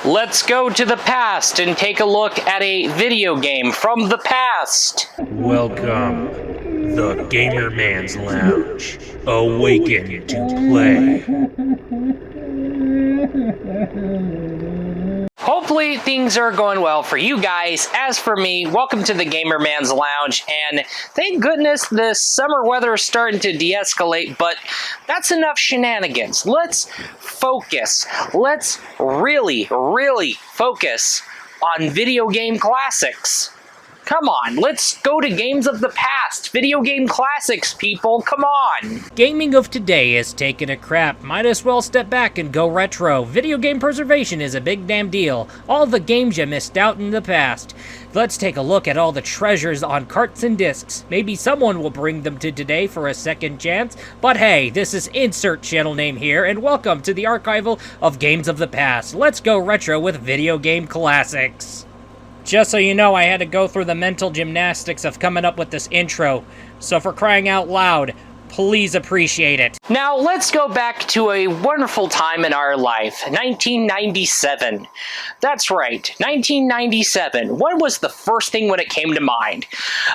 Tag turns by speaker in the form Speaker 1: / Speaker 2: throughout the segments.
Speaker 1: Let's go to the past and take a look at a video game from the past.
Speaker 2: Welcome, the Gamer Man's Lounge. Awaken to play.
Speaker 1: Hopefully things are going well for you guys. As for me, welcome to the Gamer Man's Lounge, and thank goodness the summer weather is starting to de-escalate, but that's enough shenanigans. Let's focus. Let's really focus on video game classics. Come on, let's go to games of the past. Video game classics, people, come on.
Speaker 3: Gaming of today is taking a crap. Might as well step back and go retro. Video game preservation is a big damn deal. All the games you missed out in the past. Let's take a look at all the treasures on carts and discs. Maybe someone will bring them to today for a second chance. But hey, this is insert channel name here, and welcome to the archival of games of the past. Let's go retro with video game classics. Just so you know, I had to go through the mental gymnastics of coming up with this intro, so for crying out loud, please appreciate it.
Speaker 1: Now, let's go back to a wonderful time in our life, 1997. That's right, 1997. What was the first thing when it came to mind?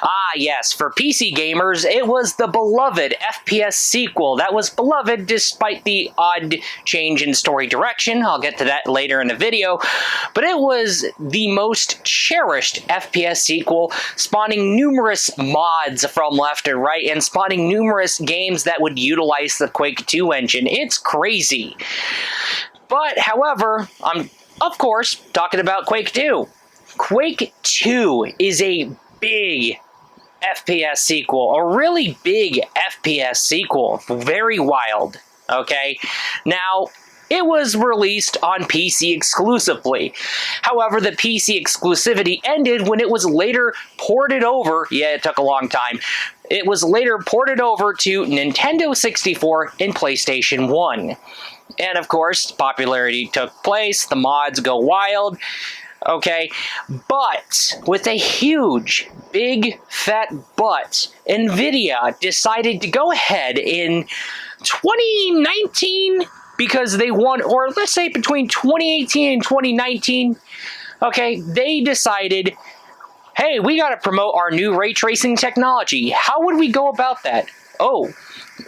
Speaker 1: Ah, yes, for PC gamers, it was the beloved FPS sequel that was beloved despite the odd change in story direction. I'll get to that later in the video. But it was the most cherished FPS sequel, spawning numerous mods from left and right, and spawning numerous games that would utilize the Quake 2 engine. It's crazy. But, however, I'm, of course, talking about Quake 2. Quake 2 is a big FPS sequel, a really big FPS sequel. Very wild, okay? Now, it was released on PC exclusively. However, the PC exclusivity ended when it was later ported over. Yeah, it took a long time. It was later ported over to Nintendo 64 and PlayStation 1. And of course, popularity took place, the mods go wild, okay? But with a huge, big, fat butt, NVIDIA decided to go ahead in 2019, because they want, or let's say between 2018 and 2019, okay, they decided, hey, we got to promote our new ray tracing technology. How would we go about that? Oh,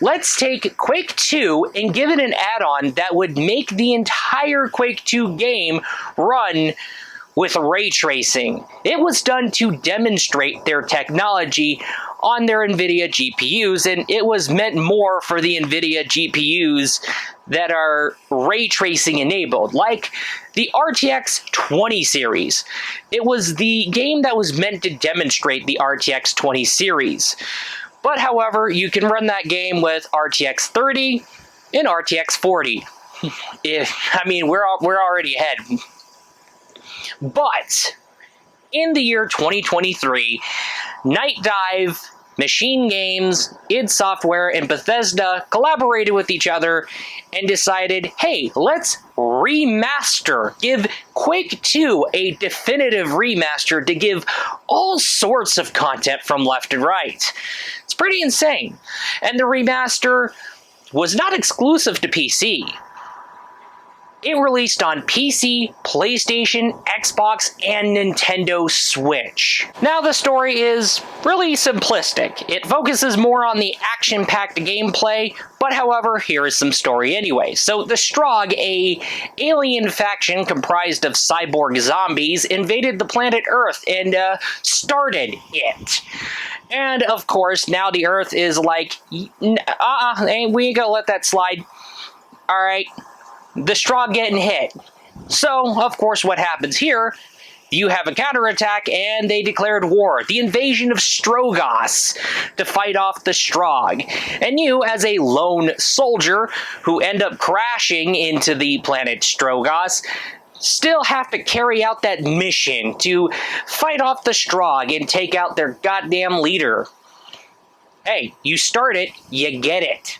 Speaker 1: let's take Quake 2 and give it an add-on that would make the entire Quake 2 game run with ray tracing. It was done to demonstrate their technology on their NVIDIA GPUs, and it was meant more for the NVIDIA GPUs that are ray tracing enabled, like the RTX 20 series. It was the game that was meant to demonstrate the RTX 20 series. But however, you can run that game with RTX 30 and RTX 40. I mean, we're already ahead. But in the year 2023, Night Dive, Machine Games, id Software, and Bethesda collaborated with each other and decided, hey, let's remaster, give Quake 2 a definitive remaster to give all sorts of content from left and right. It's pretty insane. And the remaster was not exclusive to PC. It released on PC, PlayStation, Xbox, and Nintendo Switch. Now the story is really simplistic. It focuses more on the action-packed gameplay, but however, here is some story anyway. So the Strogg, a alien faction comprised of cyborg zombies, invaded the planet Earth and started it. And of course, now the Earth is like, we ain't gonna let that slide. Alright. The Strogg getting hit. So, of course, what happens here? You have a counterattack, and they declared war. The invasion of Strogoss to fight off the Strogg. And you, as a lone soldier who end up crashing into the planet Strogoss, still have to carry out that mission to fight off the Strogg and take out their goddamn leader. Hey, you start it, you get it.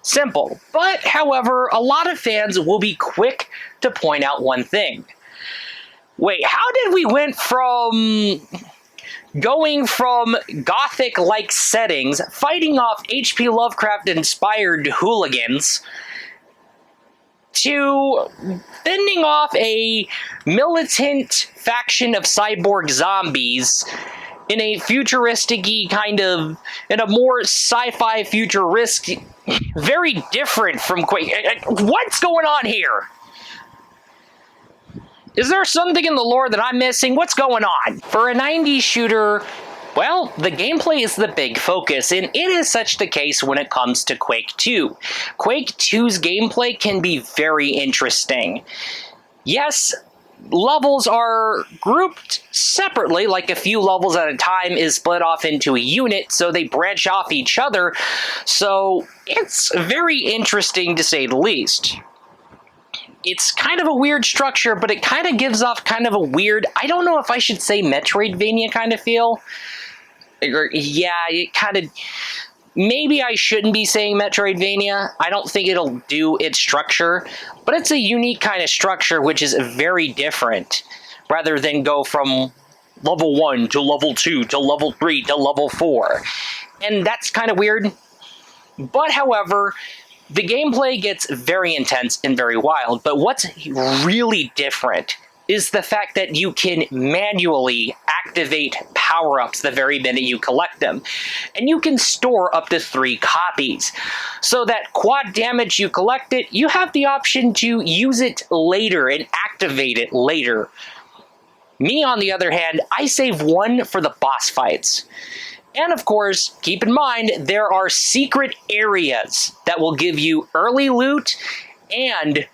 Speaker 1: Simple. But, however, a lot of fans will be quick to point out one thing. Wait, how did we went from going from gothic-like settings, fighting off H.P. Lovecraft-inspired hooligans, to fending off a militant faction of cyborg zombies in a futuristic-y kind of, in a more sci-fi futuristic, very different from Quake. What's going on here? Is there something in the lore that I'm missing? What's going on? For a 90s shooter, well, the gameplay is the big focus, and it is such the case when it comes to Quake 2. Quake 2's gameplay can be very interesting. Yes, levels are grouped separately, like a few levels at a time is split off into a unit, so they branch off each other, so it's very interesting to say the least. It's kind of a weird structure, but it kind of gives off kind of a weird, I don't know if I should say Metroidvania kind of feel. Or, yeah, it kind of, maybe I shouldn't be saying Metroidvania. I don't think it'll do its structure, but it's a unique kind of structure which is very different, rather than go from level 1 to level 2 to level 3 to level 4. And that's kind of weird. But however, the gameplay gets very intense and very wild, but what's really different is the fact that you can manually activate power-ups the very minute you collect them. And you can store up to 3 copies. So that quad damage you collect it, you have the option to use it later and activate it later. Me, on the other hand, I save 1 for the boss fights. And of course, keep in mind, there are secret areas that will give you early loot and,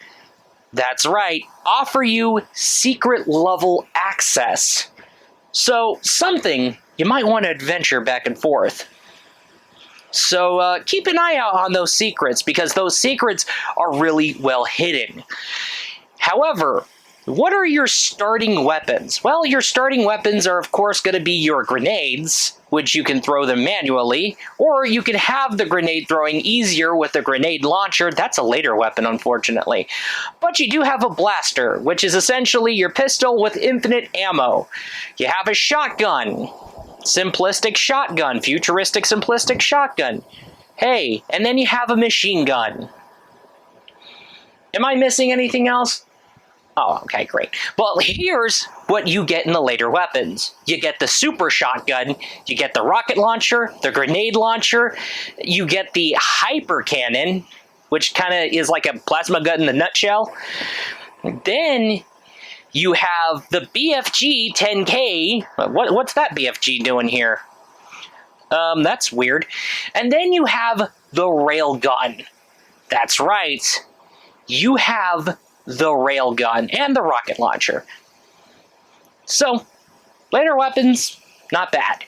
Speaker 1: that's right, offer you secret level access. So, something you might want to adventure back and forth. So, keep an eye out on those secrets, because those secrets are really well hidden. However, what are your starting weapons? Well, your starting weapons are, of course, going to be your grenades, which you can throw them manually, or you can have the grenade throwing easier with the grenade launcher. That's a later weapon, unfortunately. But you do have a blaster, which is essentially your pistol with infinite ammo. You have a shotgun, simplistic shotgun, futuristic simplistic shotgun. Hey, and then you have a machine gun. Am I missing anything else? Oh, okay, great. Well, here's what you get in the later weapons. You get the super shotgun, you get the rocket launcher, the grenade launcher, you get the hyper cannon, which kind of is like a plasma gun in a nutshell. Then you have the BFG 10K. What's that BFG doing here? That's weird. And then you have the railgun. That's right. You have the railgun and the rocket launcher. So, later weapons, not bad.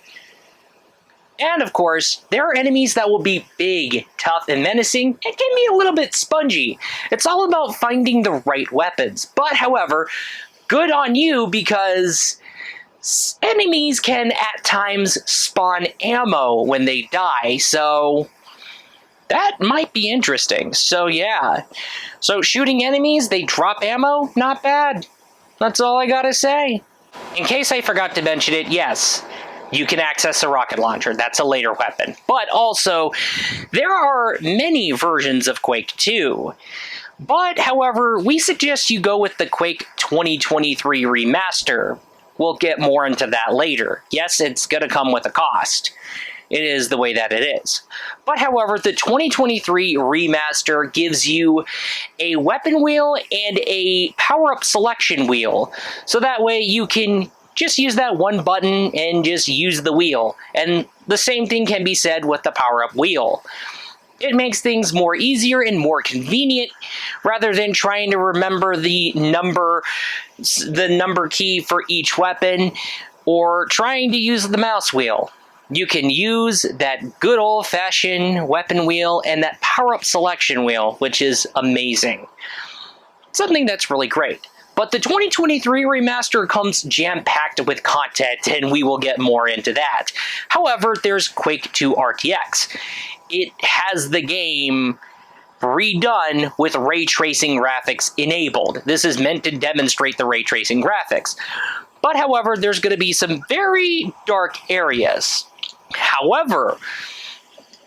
Speaker 1: And of course, there are enemies that will be big, tough, and menacing, and can be a little bit spongy. It's all about finding the right weapons. But however, good on you, because enemies can at times spawn ammo when they die, so that might be interesting. So yeah. So shooting enemies, they drop ammo? Not bad. That's all I gotta say. In case I forgot to mention it, yes, you can access a rocket launcher. That's a later weapon. But also, there are many versions of Quake 2. But, however, we suggest you go with the Quake 2023 remaster. We'll get more into that later. Yes, it's gonna come with a cost. It is the way that it is. But however, the 2023 remaster gives you a weapon wheel and a power-up selection wheel. So that way you can just use that one button and just use the wheel. And the same thing can be said with the power-up wheel. It makes things more easier and more convenient, rather than trying to remember the number key for each weapon, or trying to use the mouse wheel. You can use that good old-fashioned weapon wheel and that power-up selection wheel, which is amazing. Something that's really great. But the 2023 remaster comes jam-packed with content, and we will get more into that. However, there's Quake 2 RTX. It has the game redone with ray tracing graphics enabled. This is meant to demonstrate the ray tracing graphics. But however, there's going to be some very dark areas. However,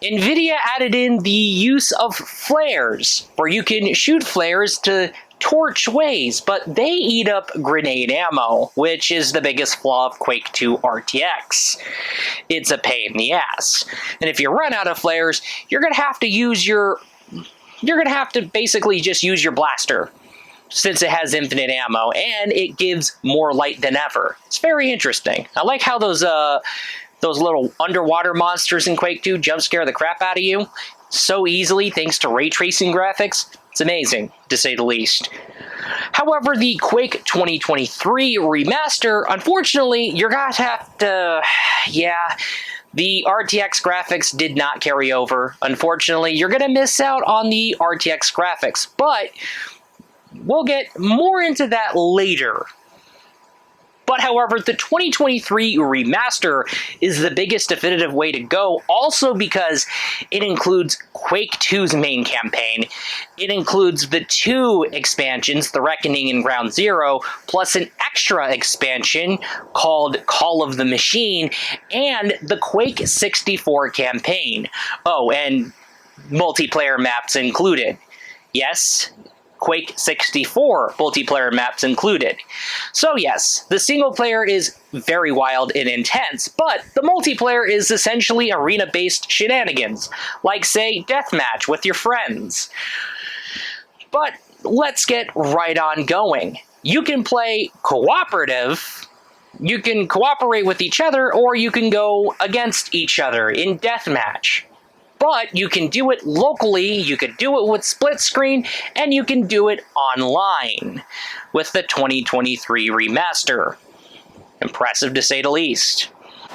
Speaker 1: NVIDIA added in the use of flares, where you can shoot flares to torch ways, but they eat up grenade ammo, which is the biggest flaw of Quake 2 RTX. It's a pain in the ass. And if you run out of flares, you're gonna have to basically just use your blaster, since it has infinite ammo, and it gives more light than ever. It's very interesting. I like how those little underwater monsters in Quake 2 jump scare the crap out of you so easily thanks to ray tracing graphics. It's amazing, to say the least. However, the Quake 2023 remaster, unfortunately, you're gonna have to... yeah, the RTX graphics did not carry over. Unfortunately, you're gonna miss out on the RTX graphics, but we'll get more into that later. But however, the 2023 remaster is the biggest definitive way to go, also because it includes Quake 2's main campaign, it includes the 2 expansions, The Reckoning and Ground Zero, plus an extra expansion called Call of the Machine, and the Quake 64 campaign. Oh, and multiplayer maps included. Yes, Quake 64 multiplayer maps included. So yes, the single player is very wild and intense, but the multiplayer is essentially arena-based shenanigans, like say deathmatch with your friends. But let's get right on going. You can play cooperative, you can cooperate with each other, or you can go against each other in deathmatch. But you can do it locally, you can do it with split screen, and you can do it online with the 2023 remaster. Impressive to say the least.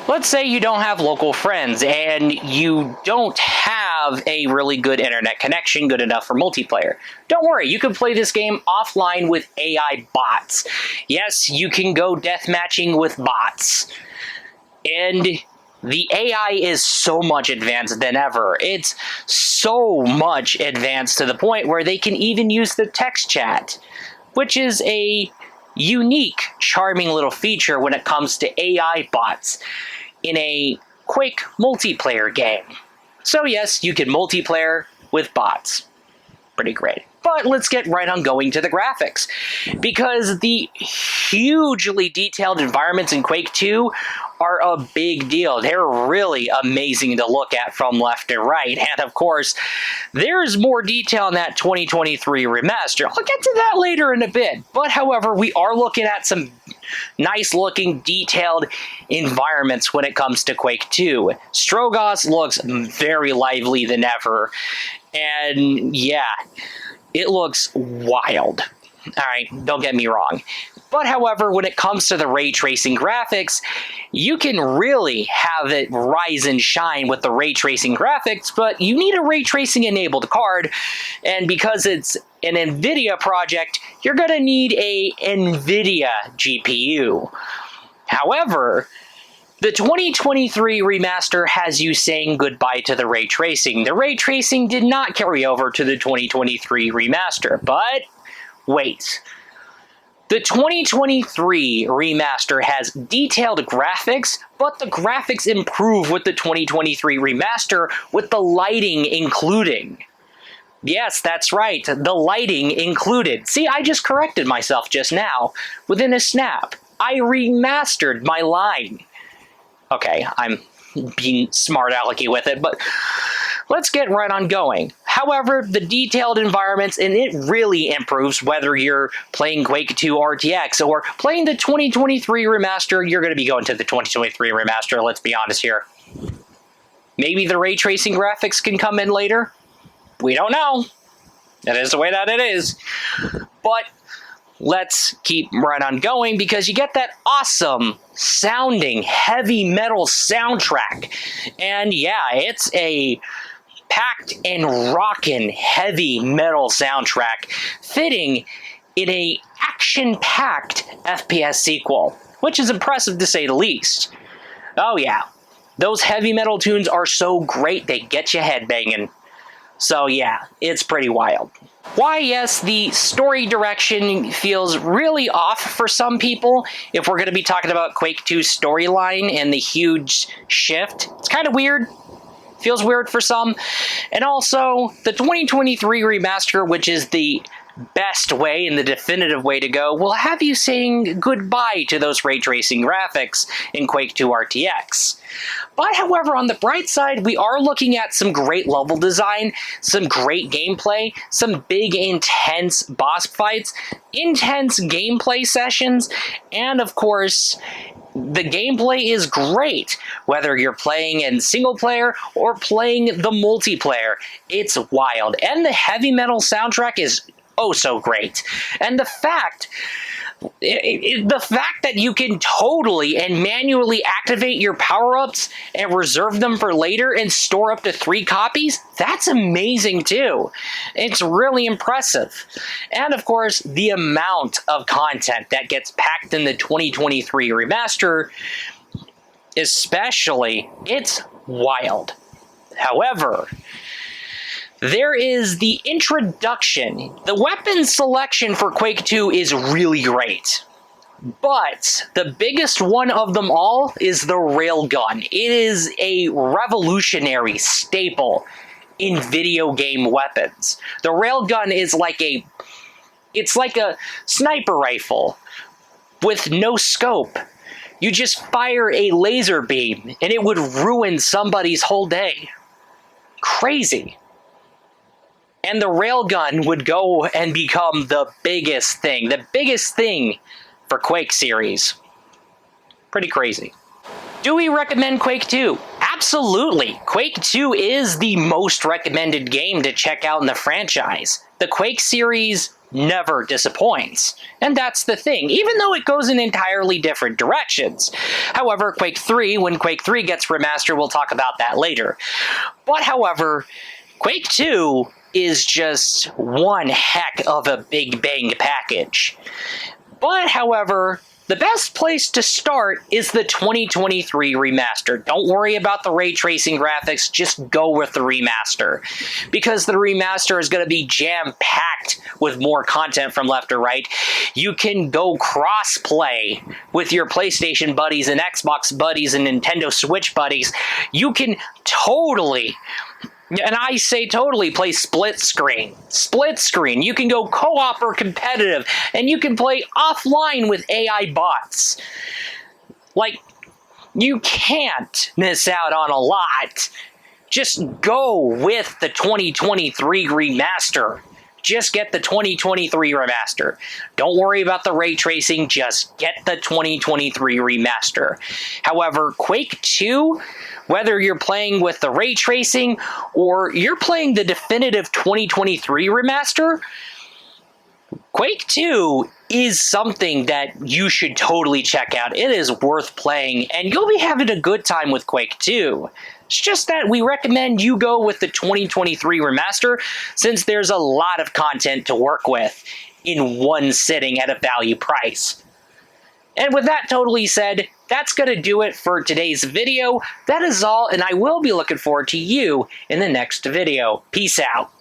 Speaker 1: Let's say you don't have local friends and you don't have a really good internet connection good enough for multiplayer. Don't worry, you can play this game offline with AI bots. Yes, you can go deathmatching with bots. And the AI is so much advanced than ever. It's so much advanced to the point where they can even use the text chat, which is a unique, charming little feature when it comes to AI bots in a Quake multiplayer game. So yes, you can multiplayer with bots. Pretty great. But let's get right on going to the graphics, because the hugely detailed environments in Quake 2 are a big deal. They're really amazing to look at from left to right, and of course, there's more detail in that 2023 remaster. I'll get to that later in a bit, but however, we are looking at some nice-looking, detailed environments when it comes to Quake 2. Strogoth looks very lively than ever, and yeah, it looks wild. Alright, don't get me wrong. But however, when it comes to the ray tracing graphics, you can really have it rise and shine with the ray tracing graphics, but you need a ray tracing enabled card, and because it's an NVIDIA project, you're going to need a NVIDIA GPU. However, the 2023 remaster has you saying goodbye to the ray tracing. The ray tracing did not carry over to the 2023 remaster, but wait. The 2023 remaster has detailed graphics, but the graphics improve with the 2023 remaster with the lighting including. Yes, that's right, the lighting included. See, I just corrected myself just now within a snap. I remastered my line. Okay, I'm being smart alecky with it, but let's get right on going. However, the detailed environments, and it really improves whether you're playing Quake 2 RTX or playing the 2023 remaster. You're going to be going to the 2023 remaster, let's be honest here. Maybe the ray tracing graphics can come in later. We don't know. That is the way that it is. But let's keep right on going, because you get that awesome sounding heavy metal soundtrack. And yeah, it's a packed and rockin' heavy metal soundtrack fitting in a action-packed FPS sequel, which is impressive to say the least. Oh yeah, those heavy metal tunes are so great they get you headbanging. So yeah, it's pretty wild. Why, yes, the story direction feels really off for some people. If we're going to be talking about Quake 2's storyline and the huge shift, it's kind of weird. Feels weird for some. And also, the 2023 remaster, which is the best way and the definitive way to go, will have you saying goodbye to those ray tracing graphics in Quake 2 RTX. But however, on the bright side, we are looking at some great level design, some great gameplay, some big intense boss fights, intense gameplay sessions, and of course, the gameplay is great, whether you're playing in single player or playing the multiplayer. It's wild. And the heavy metal soundtrack is oh so great. And the fact that you can totally and manually activate your power-ups and reserve them for later and store up to 3 copies, that's amazing too. It's really impressive. And of course, the amount of content that gets packed in the 2023 remaster, especially, it's wild. However, there is the introduction. The weapon selection for Quake 2 is really great. But the biggest one of them all is the railgun. It is a revolutionary staple in video game weapons. The railgun is like a sniper rifle with no scope. You just fire a laser beam and it would ruin somebody's whole day. Crazy. And the railgun would go and become the biggest thing for Quake series. Pretty crazy. Do we recommend Quake 2? Absolutely. Quake 2 is the most recommended game to check out in the franchise. The Quake series never disappoints. And that's the thing, even though it goes in entirely different directions. However, Quake 3, when Quake 3 gets remastered, we'll talk about that later. But however, Quake 2 is just one heck of a big bang package. But however, the best place to start is the 2023 remaster. Don't worry about the ray tracing graphics, just go with the remaster. Because the remaster is going to be jam-packed with more content from left to right. You can go cross-play with your PlayStation buddies and Xbox buddies and Nintendo Switch buddies. You can totally, and I say totally, play split screen. Split screen. You can go co-op or competitive, and you can play offline with AI bots. Like, you can't miss out on a lot. Just go with the 2023 remaster. Just get the 2023 remaster. Don't worry about the ray tracing, just get the 2023 remaster. However, Quake 2, whether you're playing with the ray tracing or you're playing the definitive 2023 remaster, Quake 2 is something that you should totally check out. It is worth playing, and you'll be having a good time with Quake 2. It's just that we recommend you go with the 2023 remaster, since there's a lot of content to work with in one sitting at a value price. And with that totally said, that's going to do it for today's video. That is all, and I will be looking forward to you in the next video. Peace out.